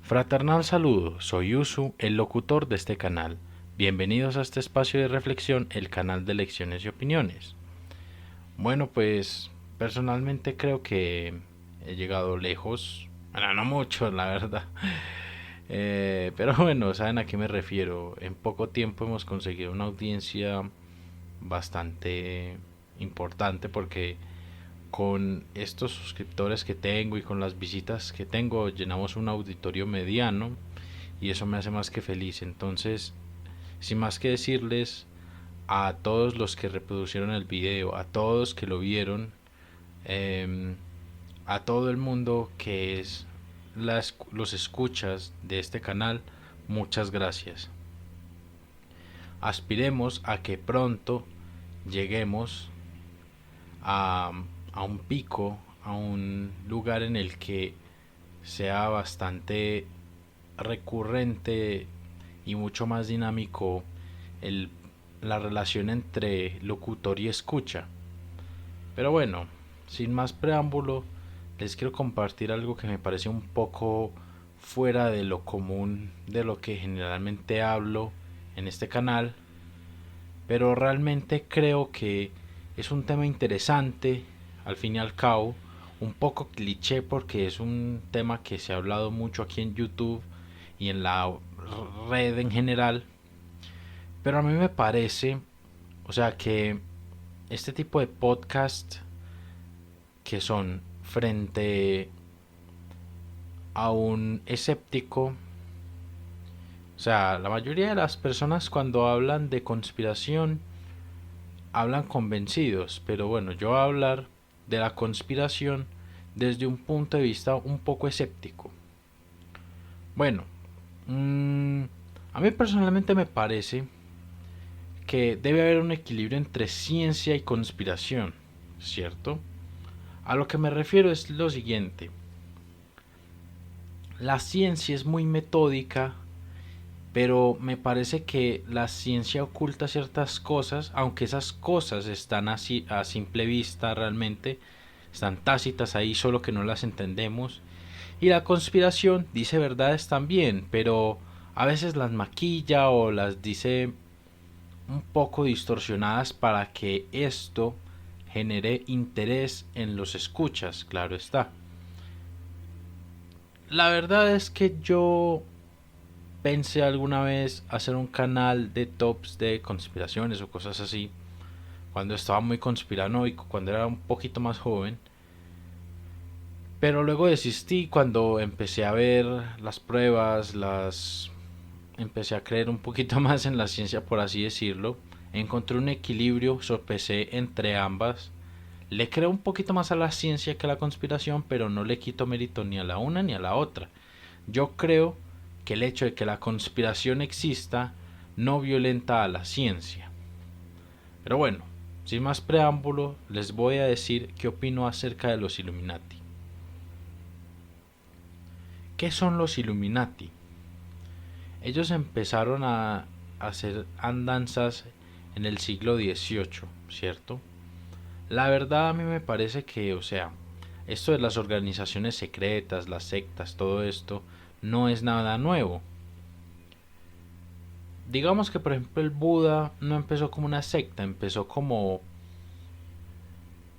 Fraternal saludo, soy Usu, el locutor de este canal. Bienvenidos a este espacio de reflexión, el canal de lecciones y opiniones. Bueno, pues personalmente creo que he llegado lejos, bueno, no mucho, la verdad. Pero bueno, ¿saben a qué me refiero? En poco tiempo hemos conseguido una audiencia bastante importante porque con estos suscriptores que tengo y con las visitas que tengo llenamos un auditorio mediano y eso me hace más que feliz. Entonces, sin más que decirles a todos los que reproducieron el video, a todos que lo vieron, eh, a todo el mundo que es los escuchas de este canal, muchas gracias. Aspiremos a que pronto lleguemos a, a un pico, a un lugar en el que sea bastante recurrente y mucho más dinámico el, la relación entre locutor y escucha. Pero bueno, sin más preámbulo, les quiero compartir algo que me parece un poco fuera de lo común, de lo que generalmente hablo en este canal, pero realmente creo que es un tema interesante, al fin y al cabo, un poco cliché porque es un tema que se ha hablado mucho aquí en YouTube y en la red en general, pero a mí me parece, o sea, que este tipo de podcast que son frente a un escéptico, o sea, la mayoría de las personas cuando hablan de conspiración hablan convencidos, pero bueno, yo voy a hablar de la conspiración desde un punto de vista un poco escéptico. Bueno, mmm, a mí personalmente me parece que debe haber un equilibrio entre ciencia y conspiración, ¿cierto? A lo que me refiero es lo siguiente. La ciencia es muy metódica, pero me parece que la ciencia oculta ciertas cosas, aunque esas cosas están así a simple vista realmente, están tácitas ahí, solo que no las entendemos. Y la conspiración dice verdades también, pero a veces las maquilla o las dice un poco distorsionadas para que esto genere interés en los escuchas, claro está. La verdad es que yo pensé alguna vez hacer un canal de tops de conspiraciones o cosas así, cuando estaba muy conspiranoico, cuando era un poquito más joven. Pero luego desistí cuando empecé a ver las pruebas, empecé a creer un poquito más en la ciencia, por así decirlo. Encontré un equilibrio, sopesé entre ambas. Le creo un poquito más a la ciencia que a la conspiración, pero no le quito mérito ni a la una ni a la otra. Yo creo que el hecho de que la conspiración exista no violenta a la ciencia. Pero bueno, sin más preámbulo, les voy a decir qué opino acerca de los Illuminati. ¿Qué son los Illuminati? Ellos empezaron a hacer andanzas en el siglo XVIII, ¿cierto? La verdad a mí me parece que, o sea, esto de las organizaciones secretas, las sectas, todo esto, no es nada nuevo. Digamos que por ejemplo el Buda no empezó como una secta, empezó como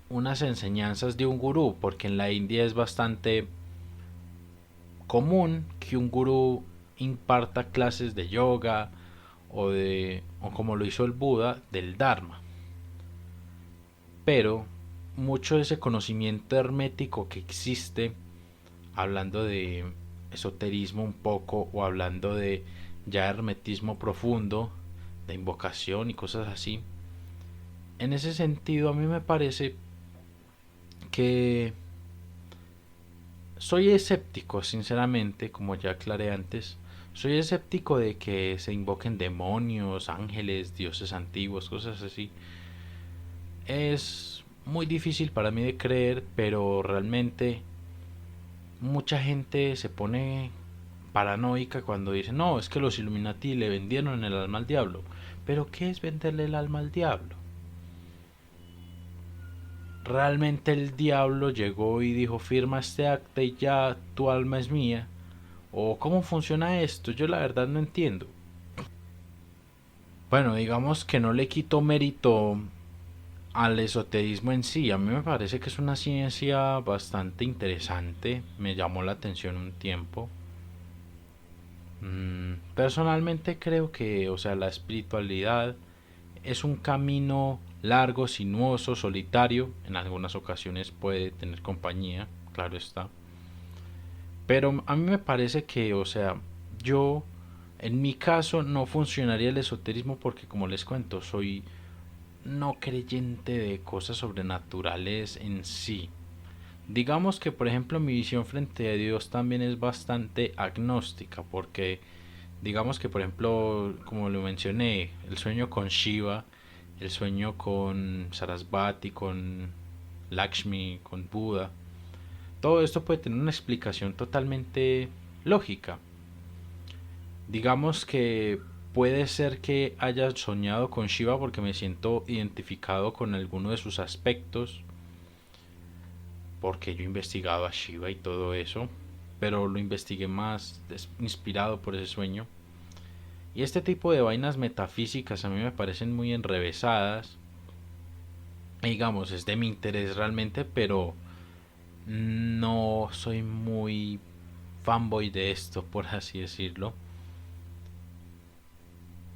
unas enseñanzas de un gurú, porque en la India es bastante común que un gurú imparta clases de yoga o como lo hizo el Buda del Dharma. Pero mucho de ese conocimiento hermético que existe, hablando de esoterismo un poco o hablando de ya hermetismo profundo, de invocación y cosas así, en ese sentido a mí me parece que soy escéptico, sinceramente, como ya aclaré antes, soy escéptico de que se invoquen demonios, ángeles, dioses antiguos, cosas así. Es muy difícil para mí de creer, pero realmente mucha gente se pone paranoica cuando dice, no, es que los Illuminati le vendieron el alma al diablo. Pero ¿qué es venderle el alma al diablo? ¿Realmente el diablo llegó y dijo, firma este acta y ya tu alma es mía? ¿O cómo funciona esto? Yo la verdad no entiendo. Bueno, digamos que no le quito mérito al esoterismo en sí. A mí me parece que es una ciencia bastante interesante. Me llamó la atención un tiempo. Personalmente creo que, o sea, la espiritualidad es un camino largo, sinuoso, solitario. En algunas ocasiones puede tener compañía, claro está. Pero a mí me parece que, o sea, yo, en mi caso, no funcionaría el esoterismo porque, como les cuento, soy no creyente de cosas sobrenaturales en sí. Digamos que, por ejemplo, mi visión frente a Dios también es bastante agnóstica, porque digamos que, por ejemplo, como lo mencioné, el sueño con Shiva, el sueño con Sarasvati, con Lakshmi, con Buda, todo esto puede tener una explicación totalmente lógica. Digamos que puede ser que haya soñado con Shiva porque me siento identificado con alguno de sus aspectos, porque yo he investigado a Shiva y todo eso, pero lo investigué más inspirado por ese sueño. Y este tipo de vainas metafísicas a mí me parecen muy enrevesadas. Digamos, es de mi interés realmente, pero no soy muy fanboy de esto, por así decirlo.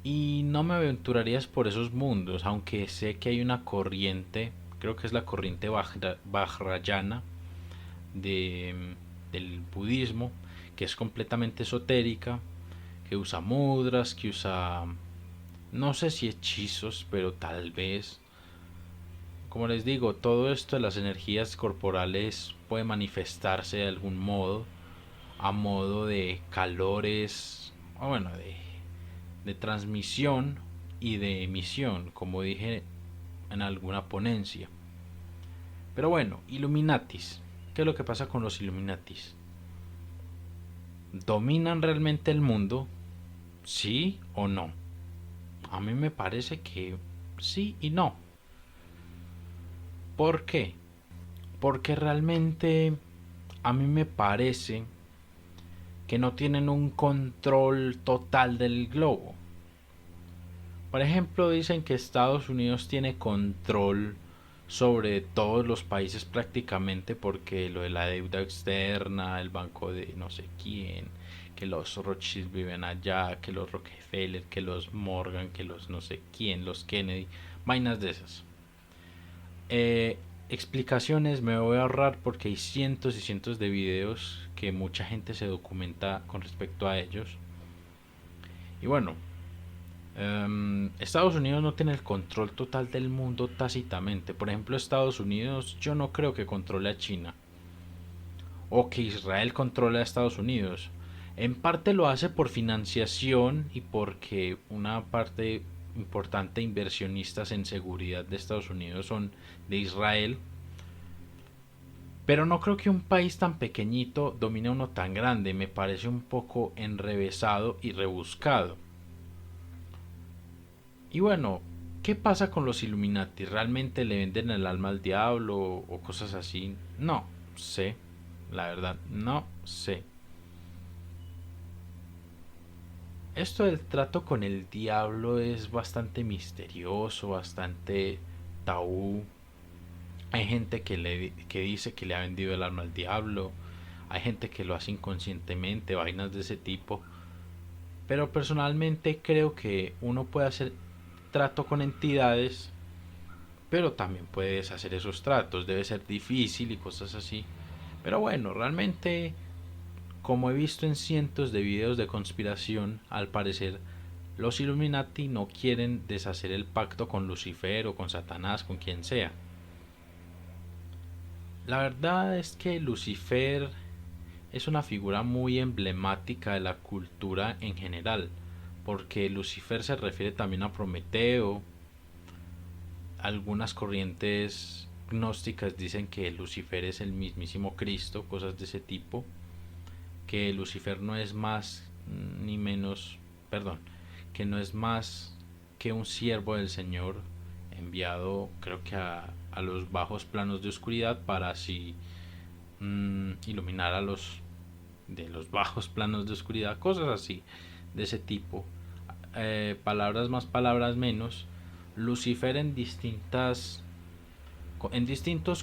Y no me aventurarías por esos mundos, aunque sé que hay una corriente, creo que es la corriente Vajrayana del budismo, que es completamente esotérica, que usa mudras, que usa, no sé si hechizos, pero tal vez. Como les digo, todo esto de las energías corporales puede manifestarse de algún modo, a modo de calores, o bueno, de transmisión y de emisión, como dije en alguna ponencia. Pero bueno, Illuminatis. ¿Qué es lo que pasa con los Illuminatis? ¿Dominan realmente el mundo? ¿Sí o no? A mí me parece que sí y no. ¿Por qué? Porque realmente a mí me parece que no tienen un control total del globo. Por ejemplo, dicen que Estados Unidos tiene control sobre todos los países prácticamente porque lo de la deuda externa, el banco de no sé quién, que los Rothschild viven allá, que los Rockefeller, que los Morgan, que los no sé quién, los Kennedy, vainas de esas. Eh, Explicaciones me voy a ahorrar porque hay cientos y cientos de videos que mucha gente se documenta con respecto a ellos. Y bueno, Estados Unidos no tiene el control total del mundo tácitamente. Por ejemplo, Estados Unidos yo no creo que controle a China o que Israel controle a Estados Unidos. En parte lo hace por financiación y porque una parte importante de inversionistas en seguridad de Estados Unidos son de Israel. Pero no creo que un país tan pequeñito domine uno tan grande. Me parece un poco enrevesado y rebuscado. Y bueno, ¿qué pasa con los Illuminati? ¿Realmente le venden el alma al diablo o cosas así? No sé, la verdad, no sé. Esto del trato con el diablo es bastante misterioso, bastante tabú. Hay gente que dice que le ha vendido el alma al diablo. Hay gente que lo hace inconscientemente, vainas de ese tipo. Pero personalmente creo que uno puede hacer trato con entidades, pero también puedes hacer esos tratos. Debe ser difícil y cosas así. Pero bueno, realmente, como he visto en cientos de videos de conspiración, al parecer los Illuminati no quieren deshacer el pacto con Lucifer o con Satanás, con quien sea. La verdad es que Lucifer es una figura muy emblemática de la cultura en general, porque Lucifer se refiere también a Prometeo. Algunas corrientes gnósticas dicen que Lucifer es el mismísimo Cristo, cosas de ese tipo, que Lucifer no es más ni menos, perdón, que no es más que un siervo del Señor enviado creo que a los bajos planos de oscuridad para así iluminar a los de los bajos planos de oscuridad, cosas así, de ese tipo. Palabras más, palabras menos. Lucifer en distintos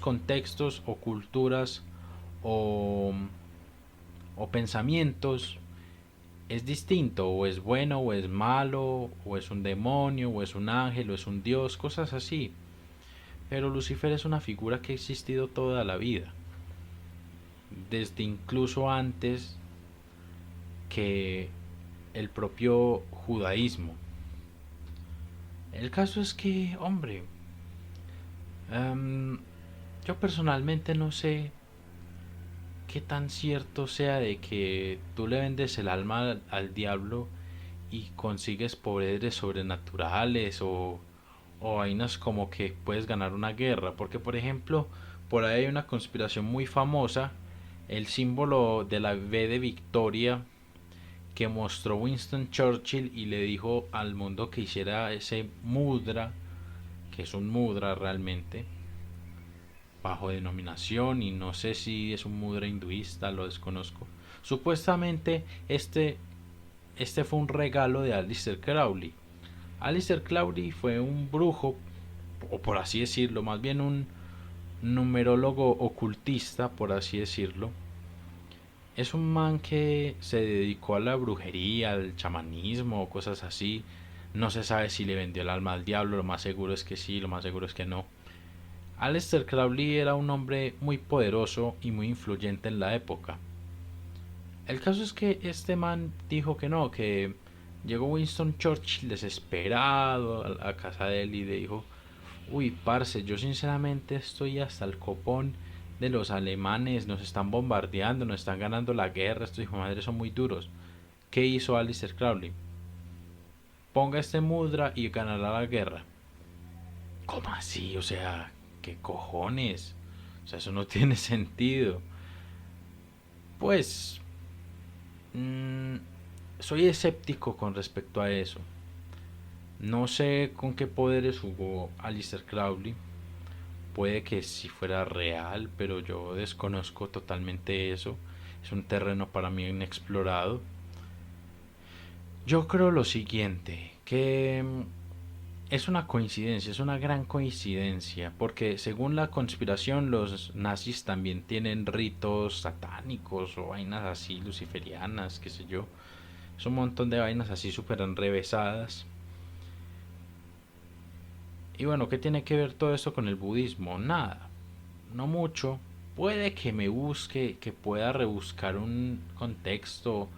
contextos o culturas o, o pensamientos es distinto, o es bueno o es malo, o es un demonio, o es un ángel, o es un dios, cosas así. Pero Lucifer es una figura que ha existido toda la vida, desde incluso antes que el propio judaísmo. El caso es que, hombre, um, yo personalmente no sé qué tan cierto sea de que tú le vendes el alma al diablo y consigues poderes sobrenaturales o vainas como que puedes ganar una guerra. Porque, por ejemplo, por ahí hay una conspiración muy famosa, el símbolo de la V de Victoria que mostró Winston Churchill y le dijo al mundo que hiciera ese mudra, que es un mudra realmente, bajo denominación, y no sé si es un mudra hinduista, lo desconozco. Supuestamente este fue un regalo de Aleister Crowley. Aleister Crowley fue un brujo, o por así decirlo, más bien un numerólogo ocultista, por así decirlo. Es un man que se dedicó a la brujería, al chamanismo o cosas así. No se sabe si le vendió el alma al diablo, lo más seguro es que sí, lo más seguro es que no. Aleister Crowley era un hombre muy poderoso y muy influyente en la época. El caso es que este man dijo que no, que llegó Winston Churchill desesperado a casa de él y le dijo, uy, parce, yo sinceramente estoy hasta el copón de los alemanes, nos están bombardeando, nos están ganando la guerra, estos hijos de madre son muy duros. ¿Qué hizo Aleister Crowley? Ponga este mudra y ganará la guerra. ¿Cómo así? O sea, ¿qué cojones? O sea, eso no tiene sentido. Pues, mmm, soy escéptico con respecto a eso. No sé con qué poderes jugó Aleister Crowley. Puede que si fuera real, pero yo desconozco totalmente eso. Es un terreno para mí inexplorado. Yo creo lo siguiente, que es una coincidencia, es una gran coincidencia, porque según la conspiración los nazis también tienen ritos satánicos o vainas así luciferianas, qué sé yo. Es un montón de vainas así súper enrevesadas. Y bueno, ¿qué tiene que ver todo esto con el budismo? Nada, no mucho. Puede que me busque, que pueda rebuscar un contexto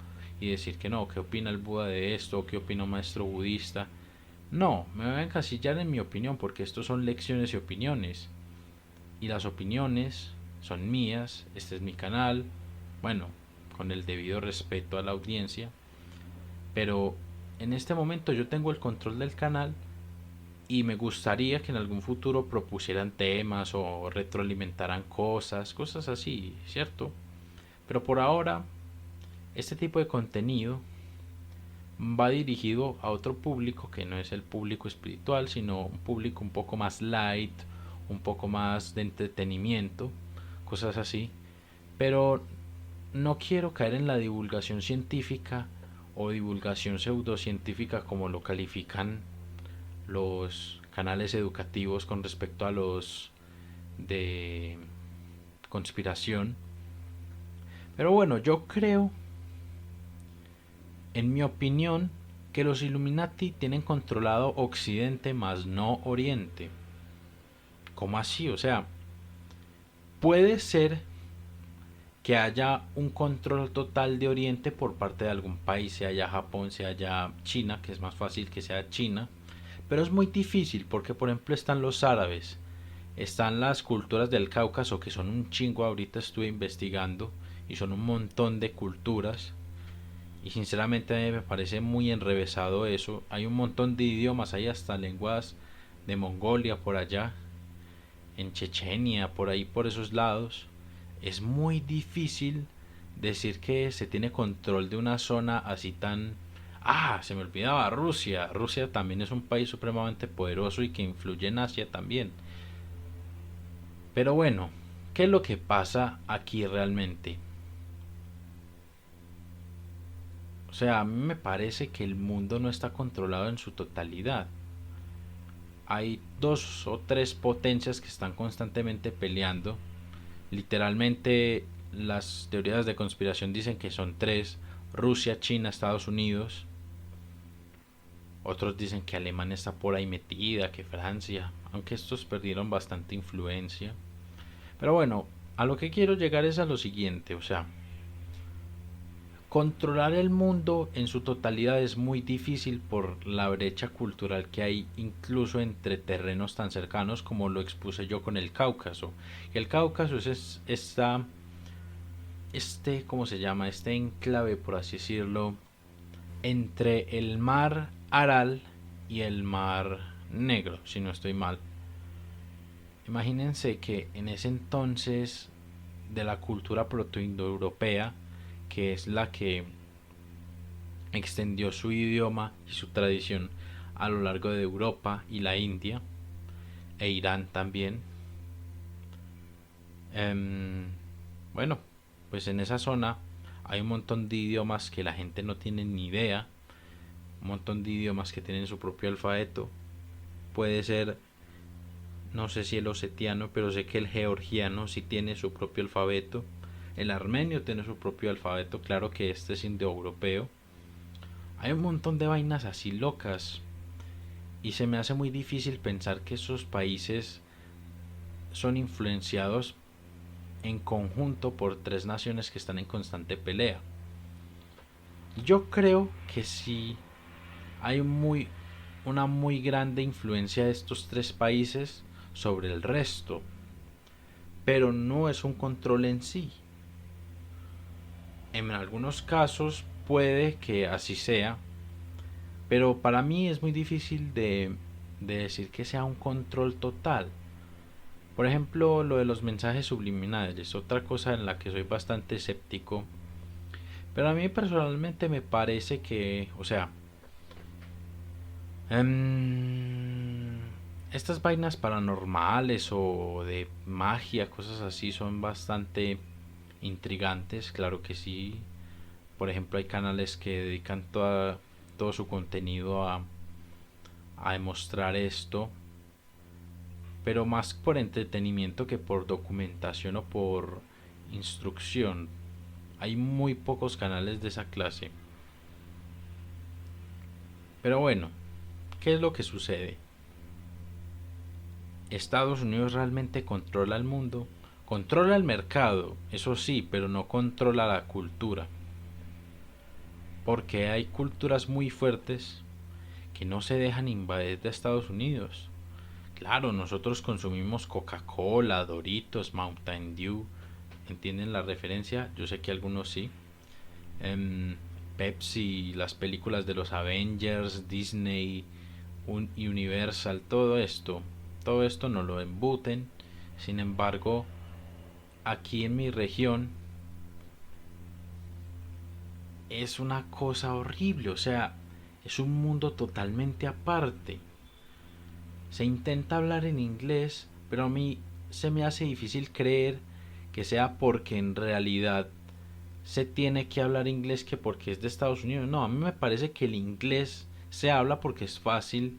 y decir que no, qué opina el Buda de esto, qué opina un maestro budista. No, me voy a encasillar en mi opinión porque estos son lecciones y opiniones. Y las opiniones son mías, este es mi canal, bueno, con el debido respeto a la audiencia. Pero en este momento yo tengo el control del canal y me gustaría que en algún futuro propusieran temas o retroalimentaran cosas, cosas así, ¿cierto? Pero por ahora, este tipo de contenido va dirigido a otro público que no es el público espiritual, sino un público un poco más light, un poco más de entretenimiento, cosas así. Pero no quiero caer en la divulgación científica o divulgación pseudocientífica como lo califican los canales educativos con respecto a los de conspiración. Pero bueno, yo creo, en mi opinión, que los Illuminati tienen controlado Occidente más no Oriente. ¿Cómo así? O sea, puede ser que haya un control total de Oriente por parte de algún país, sea ya Japón, sea ya China, que es más fácil que sea China, pero es muy difícil porque por ejemplo están los árabes, están las culturas del Cáucaso, que son un chingo, ahorita estuve investigando, y son un montón de culturas. Y sinceramente a mí me parece muy enrevesado eso. Hay un montón de idiomas, hay hasta lenguas de Mongolia por allá, en Chechenia, por ahí por esos lados. Es muy difícil decir que se tiene control de una zona así tan... Ah, se me olvidaba Rusia. Rusia también es un país supremamente poderoso y que influye en Asia también. Pero bueno, ¿qué es lo que pasa aquí realmente? O sea, a mí me parece que el mundo no está controlado en su totalidad. Hay dos o tres potencias que están constantemente peleando. Literalmente las teorías de conspiración dicen que son tres: Rusia, China, Estados Unidos. Otros dicen que Alemania está por ahí metida, que Francia, aunque estos perdieron bastante influencia. Pero bueno, a lo que quiero llegar es a lo siguiente, o sea, controlar el mundo en su totalidad es muy difícil por la brecha cultural que hay incluso entre terrenos tan cercanos como lo expuse yo con el Cáucaso. El Cáucaso es ¿cómo se llama? Este enclave, por así decirlo, entre el mar Aral y el mar Negro, si no estoy mal. Imagínense que en ese entonces de la cultura protoindoeuropea, que es la que extendió su idioma y su tradición a lo largo de Europa y la India, e Irán también. Bueno, pues en esa zona hay un montón de idiomas que la gente no tiene ni idea, un montón de idiomas que tienen su propio alfabeto. Puede ser, no sé si el osetiano, pero sé que el georgiano sí tiene su propio alfabeto. El armenio tiene su propio alfabeto, claro que este es indoeuropeo. Hay un montón de vainas así locas y se me hace muy difícil pensar que esos países son influenciados en conjunto por tres naciones que están en constante pelea. Yo creo que sí hay una muy grande influencia de estos tres países sobre el resto, pero no es un control en sí. En algunos casos puede que así sea, pero para mí es muy difícil de decir que sea un control total. Por ejemplo, lo de los mensajes subliminales, otra cosa en la que soy bastante escéptico. Pero a mí personalmente me parece que, o sea, em, estas vainas paranormales o de magia, cosas así, son bastante intrigantes, claro que sí. Por ejemplo, hay canales que dedican todo su contenido a demostrar esto, pero más por entretenimiento que por documentación o por instrucción. Hay muy pocos canales de esa clase. Pero bueno, ¿qué es lo que sucede? Estados Unidos realmente controla el mundo, controla el mercado, eso sí, pero no controla la cultura, porque hay culturas muy fuertes que no se dejan invadir de Estados Unidos. Claro, nosotros consumimos Coca-Cola, Doritos, Mountain Dew, ¿entienden la referencia? Yo sé que algunos sí. Em, Pepsi, las películas de los Avengers, Disney, Universal, todo esto no lo embuten. Sin embargo, aquí en mi región es una cosa horrible, o sea, es un mundo totalmente aparte. Se intenta hablar en inglés, pero a mí se me hace difícil creer que sea porque en realidad se tiene que hablar inglés que porque es de Estados Unidos. No, a mí me parece que el inglés se habla porque es fácil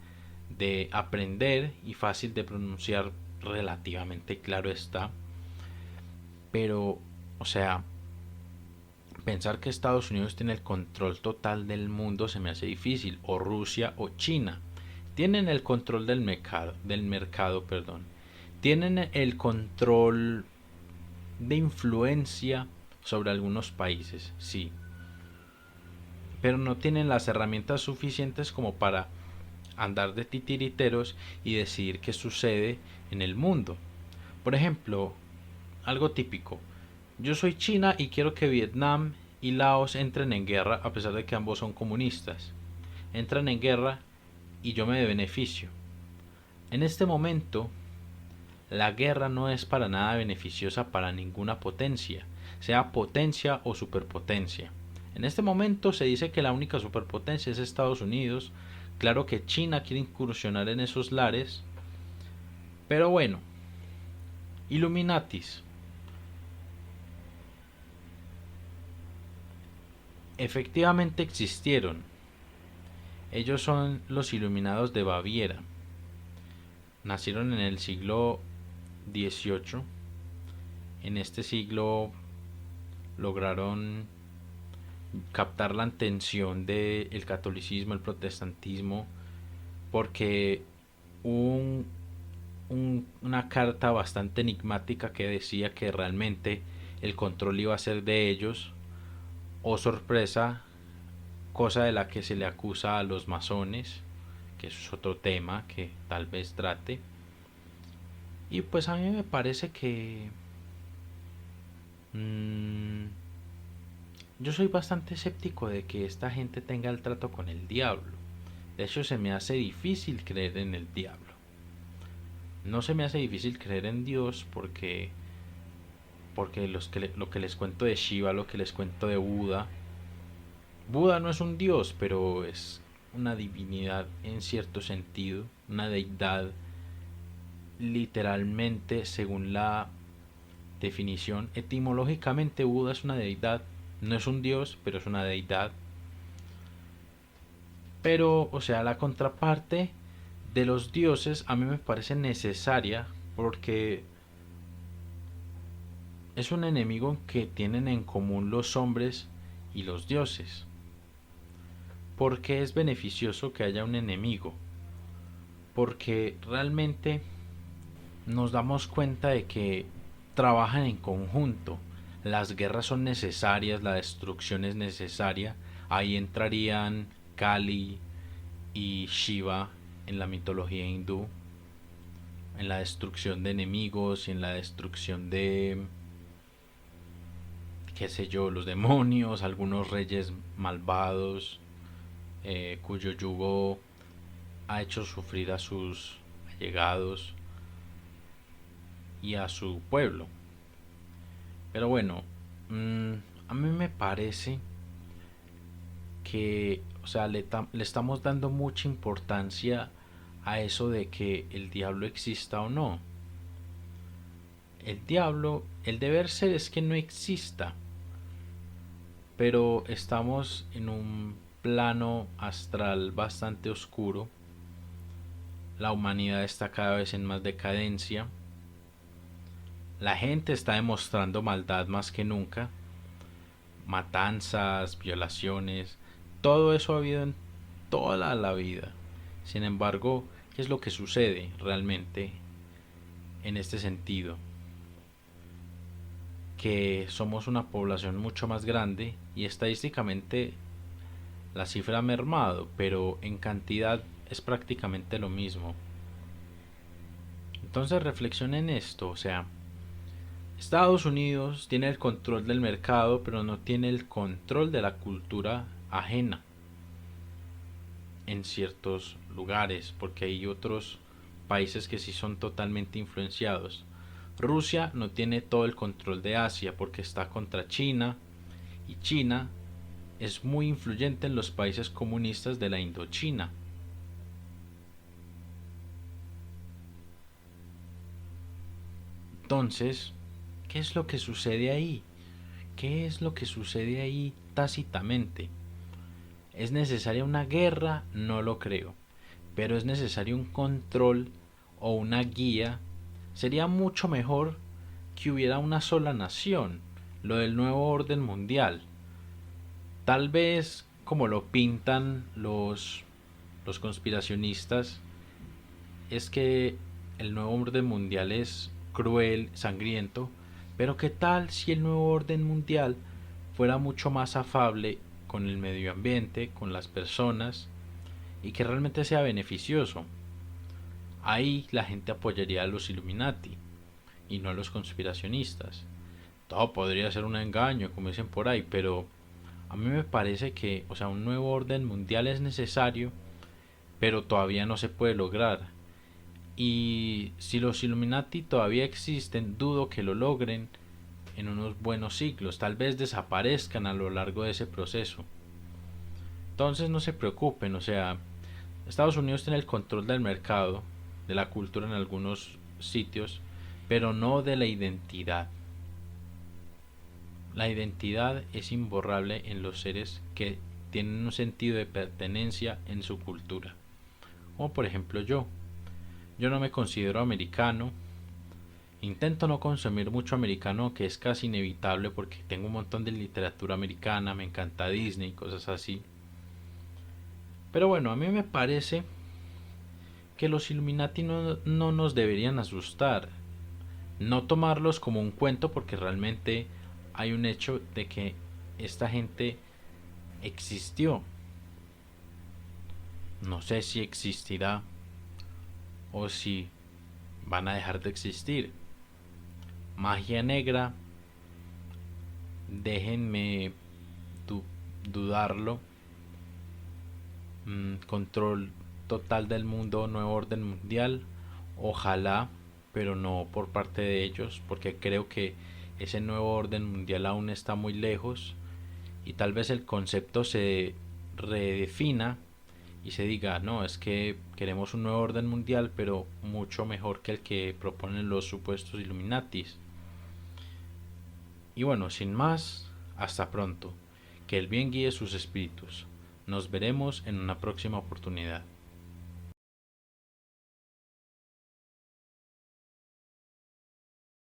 de aprender y fácil de pronunciar, relativamente, claro está. Pero, o sea, pensar que Estados Unidos tiene el control total del mundo se me hace difícil, o Rusia o China. Tienen el control del mercado, perdón. Tienen el control de influencia sobre algunos países, sí, pero no tienen las herramientas suficientes como para andar de titiriteros y decidir qué sucede en el mundo. Por ejemplo, algo típico: yo soy China y quiero que Vietnam y Laos entren en guerra a pesar de que ambos son comunistas. Entran en guerra y yo me beneficio. En este momento, la guerra no es para nada beneficiosa para ninguna potencia, sea potencia o superpotencia. En este momento se dice que la única superpotencia es Estados Unidos. Claro que China quiere incursionar en esos lares, pero bueno, Illuminatis. efectivamente existieron. Ellos son los iluminados de Baviera. Nacieron en el siglo XVIII. En este siglo lograron captar la atención del catolicismo, el protestantismo, porque un, una carta bastante enigmática que decía que realmente el control iba a ser de ellos. Oh sorpresa, cosa de la que se le acusa a los masones, que eso es otro tema que tal vez trate. Y pues a mí me parece que mmm, yo soy bastante escéptico de que esta gente tenga el trato con el diablo. De hecho, se me hace difícil creer en el diablo. No se me hace difícil creer en Dios porque lo que les cuento de Shiva, lo que les cuento de Buda. Buda no es un dios, pero es una divinidad en cierto sentido, una deidad literalmente según la definición. Etimológicamente Buda es una deidad, no es un dios, pero es una deidad. Pero, o sea, la contraparte de los dioses a mí me parece necesaria porque es un enemigo que tienen en común los hombres y los dioses. ¿Por qué es beneficioso que haya un enemigo? Porque realmente nos damos cuenta de que trabajan en conjunto. Las guerras son necesarias, la destrucción es necesaria. Ahí entrarían Kali y Shiva en la mitología hindú, en la destrucción de enemigos y en la destrucción de, qué sé yo, los demonios, algunos reyes malvados, cuyo yugo ha hecho sufrir a sus allegados y a su pueblo. Pero bueno, a mí me parece que, o sea, le estamos dando mucha importancia a eso de que el diablo exista o no. El diablo, el deber ser es que no exista, pero estamos en un plano astral bastante oscuro. La humanidad está cada vez en más decadencia. La gente está demostrando maldad más que nunca. Matanzas, violaciones, todo eso ha habido en toda la vida. Sin embargo, ¿qué es lo que sucede realmente en este sentido? Que somos una población mucho más grande y estadísticamente la cifra ha mermado, pero en cantidad es prácticamente lo mismo. Entonces reflexionen esto, o sea, Estados Unidos tiene el control del mercado, pero no tiene el control de la cultura ajena en ciertos lugares, porque hay otros países que sí son totalmente influenciados. Rusia no tiene todo el control de Asia porque está contra China, y China es muy influyente en los países comunistas de la Indochina. Entonces, ¿qué es lo que sucede ahí? ¿Qué es lo que sucede ahí tácitamente? ¿Es necesaria una guerra? No lo creo. Pero es necesario un control o una guía. Sería mucho mejor que hubiera una sola nación, lo del nuevo orden mundial. Tal vez, como lo pintan los conspiracionistas, es que el nuevo orden mundial es cruel, sangriento, pero ¿qué tal si el nuevo orden mundial fuera mucho más afable con el medio ambiente, con las personas y que realmente sea beneficioso? Ahí la gente apoyaría a los Illuminati y no a los conspiracionistas. Todo podría ser un engaño, como dicen por ahí, pero a mí me parece que, o sea, un nuevo orden mundial es necesario, pero todavía no se puede lograr. Y si los Illuminati todavía existen, dudo que lo logren en unos buenos siglos. Tal vez desaparezcan a lo largo de ese proceso. Entonces no se preocupen, o sea, Estados Unidos tiene el control del mercado, de la cultura en algunos sitios, pero no de la identidad. La identidad es imborrable en los seres que tienen un sentido de pertenencia en su cultura. Como por ejemplo yo. Yo no me considero americano. Intento no consumir mucho americano, que es casi inevitable porque tengo un montón de literatura americana, me encanta Disney, cosas así. Pero bueno, a mí me parece que los Illuminati no nos deberían asustar. No tomarlos como un cuento, porque realmente hay un hecho de que esta gente existió. No sé si existirá o si van a dejar de existir. Magia negra, déjenme dudarlo. Control total del mundo, nuevo orden mundial, ojalá, pero no por parte de ellos, porque creo que ese nuevo orden mundial aún está muy lejos y tal vez el concepto se redefina y se diga, no, es que queremos un nuevo orden mundial, pero mucho mejor que el que proponen los supuestos Illuminatis. Y bueno, sin más, hasta pronto. Que el bien guíe sus espíritus. Nos veremos en una próxima oportunidad.